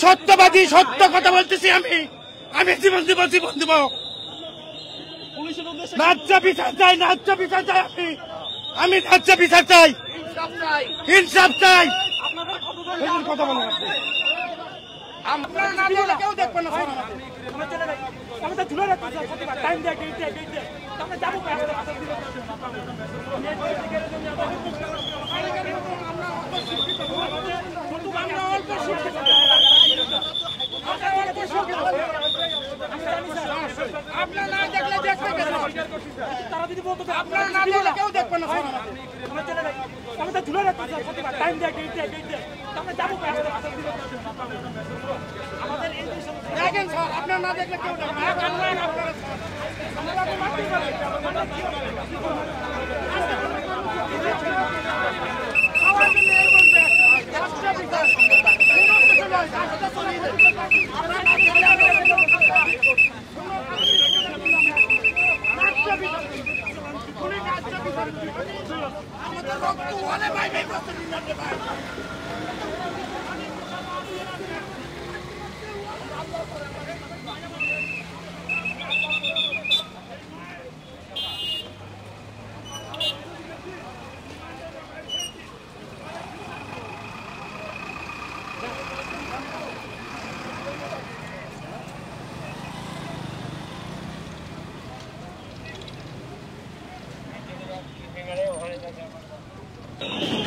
সত্যবাদী, সত্য কথা বলতেছি। আমি জীবন দিব, জীবন দিব। ন্যায্য বিচার চাই, ন্যায্য বিচার চাই। আমি ন্যায্য বিচার চাই, ইনসাফ চাই। কথা বলেন আপনারা না দিলে কেউ দেখবেন না। আমরা ধুলে রাখতে টাইম দেয়, আমরা যাবো। আপনারা না দেখলে দেখতে তারা যদি বলতো আপনারা না দিলে কেউ দেখবেন না। আমরা ধুলে রাখতে টাইম দেয়, আমরা যাবো। আমাদের দেখেন স্যার, আপনারা না দেখলে কেউ দেখবেন না।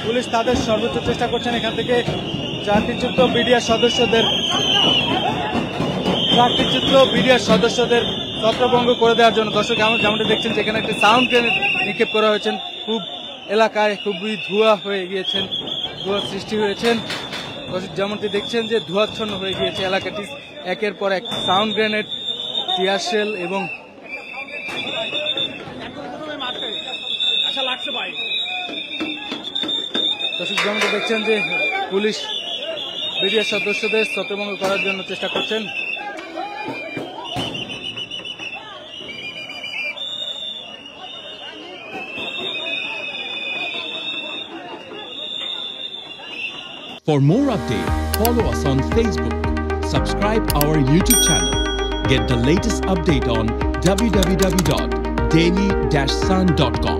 পুলিশ তাদের সর্বোচ্চ চেষ্টা করছেন এখান থেকে চাকরিচ্যুত বিডিআর সদস্যদের ছত্রভঙ্গ করে দেওয়ার জন্য। দর্শক যেমনটা দেখছেন যেখানে একটি সাউন্ড গ্রেনেড নিক্ষেপ করা হয়েছে। খুব এলাকায় খুবই ধোঁয়া হয়ে গিয়েছেন, ধোঁয়া সৃষ্টি হয়েছেন। দর্শক যেমনটি দেখছেন যে ধোঁয়াচ্ছন্ন হয়ে গিয়েছে এলাকাটি। একের পর এক সাউন্ড গ্রেনেড, টিয়ার শেল এবং দর্শক যেমনটা দেখছেন যে পুলিশ বিডিআর সদস্যদের ছত্রভঙ্গ করার জন্য চেষ্টা করছেন। For more updates, follow us on Facebook, subscribe our YouTube channel, get the latest update on www.daily-sun.com.